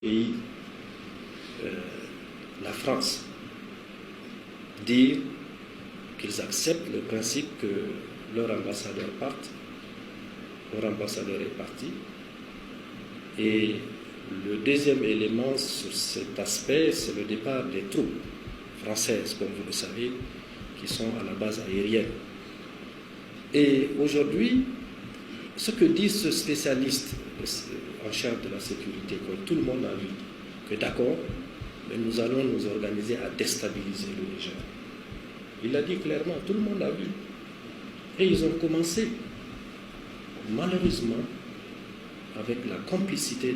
pays, la France, dire qu'ils acceptent le principe que leur ambassadeur parte, leur ambassadeur est parti. Et le deuxième élément sur cet aspect, c'est le départ des troupes françaises, comme vous le savez, qui sont à la base aérienne. Et aujourd'hui, ce que dit ce spécialiste en charge de la sécurité, que tout le monde a vu, que d'accord, mais nous allons nous organiser à déstabiliser le Niger. Il l'a dit clairement, tout le monde a vu. Et ils ont commencé, malheureusement, avec la complicité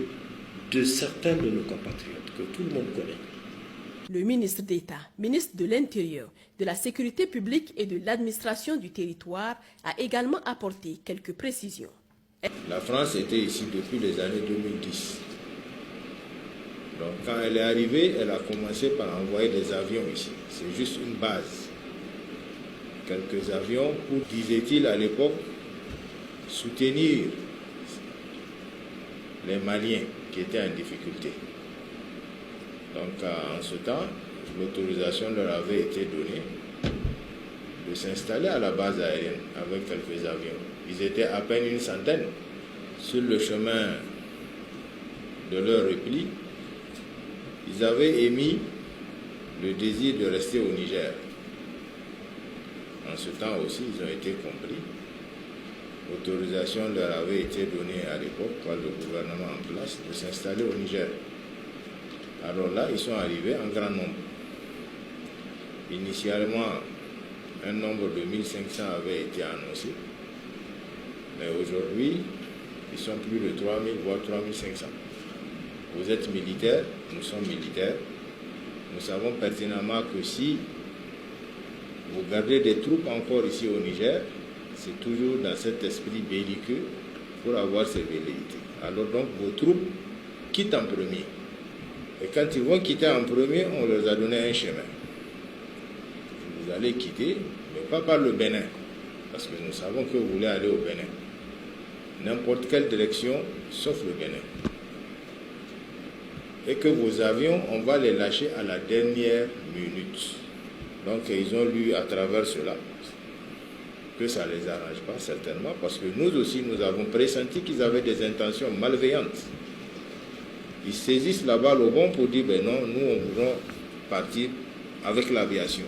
de certains de nos compatriotes, que tout le monde connaît. Le ministre d'État, ministre de l'Intérieur, de la Sécurité publique et de l'administration du territoire a également apporté quelques précisions. La France était ici depuis les années 2010. Donc quand elle est arrivée, elle a commencé par envoyer des avions ici. C'est juste une base. Quelques avions pour, disait-il à l'époque, soutenir les Maliens qui étaient en difficulté. Donc en ce temps, l'autorisation leur avait été donnée de s'installer à la base aérienne avec quelques avions. Ils étaient à peine une centaine sur le chemin de leur repli. Ils avaient émis le désir de rester au Niger. En ce temps aussi, ils ont été compris. L'autorisation leur avait été donnée à l'époque par le gouvernement en place de s'installer au Niger. Alors là, ils sont arrivés en grand nombre. Initialement, un nombre de 1500 avait été annoncé. Mais aujourd'hui, ils sont plus de 3000, voire 3500. Vous êtes militaires, nous sommes militaires. Nous savons pertinemment que si vous gardez des troupes encore ici au Niger, c'est toujours dans cet esprit belliqueux pour avoir ces velléités. Alors donc, vos troupes quittent en premier. Et quand ils vont quitter en premier, on leur a donné un chemin. Vous allez quitter, mais pas par le Bénin, parce que nous savons que vous voulez aller au Bénin. N'importe quelle direction, sauf le Bénin. Et que vos avions, on va les lâcher à la dernière minute. Donc ils ont lu à travers cela que ça ne les arrange pas, certainement, parce que nous aussi, nous avons pressenti qu'ils avaient des intentions malveillantes. Ils saisissent la balle au bon pour dire, ben non, nous, on voudrait partir avec l'aviation.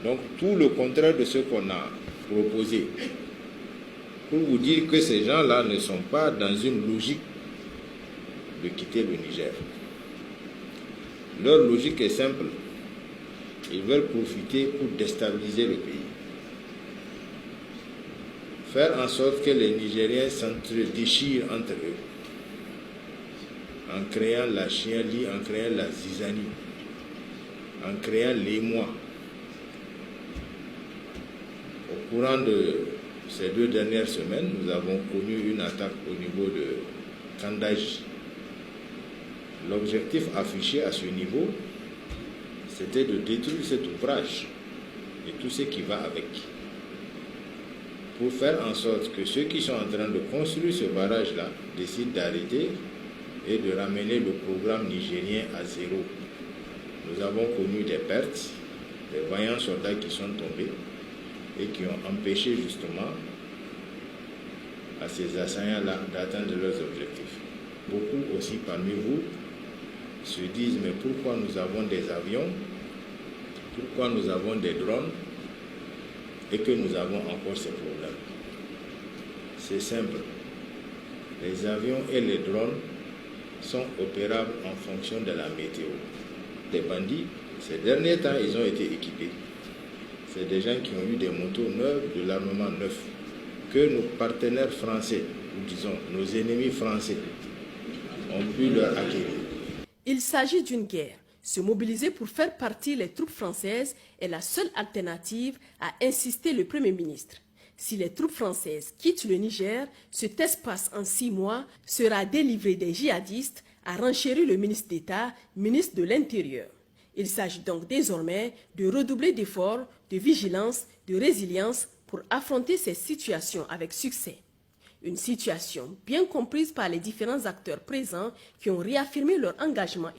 Donc, tout le contraire de ce qu'on a proposé. Pour vous dire que ces gens-là ne sont pas dans une logique de quitter le Niger. Leur logique est simple. Ils veulent profiter pour déstabiliser le pays. Faire en sorte que les Nigériens s'entre-déchirent entre eux. En créant la chienlit, en créant la zizanie, en créant l'émoi. Au courant de ces 2 dernières semaines, nous avons connu une attaque au niveau de Kandaji. L'objectif affiché à ce niveau, c'était de détruire cet ouvrage et tout ce qui va avec, pour faire en sorte que ceux qui sont en train de construire ce barrage-là décident d'arrêter et de ramener le programme nigérien à zéro. Nous avons connu des pertes, des vaillants soldats qui sont tombés et qui ont empêché justement à ces assaillants-là d'atteindre leurs objectifs. Beaucoup aussi parmi vous se disent, mais pourquoi nous avons des avions, pourquoi nous avons des drones et que nous avons encore ces problèmes? C'est simple. Les avions et les drones sont opérables en fonction de la météo. Les bandits, ces derniers temps, ils ont été équipés. C'est des gens qui ont eu des motos neuves, de l'armement neuf, que nos partenaires français, ou disons nos ennemis français, ont pu leur acquérir. Il s'agit d'une guerre. Se mobiliser pour faire partir les troupes françaises est la seule alternative, a insisté le Premier ministre. Si les troupes françaises quittent le Niger, cet espace en 6 mois sera délivré des djihadistes, a renchéri le ministre d'État, ministre de l'Intérieur. Il s'agit donc désormais de redoubler d'efforts, de vigilance, de résilience pour affronter ces situations avec succès. Une situation bien comprise par les différents acteurs présents qui ont réaffirmé leur engagement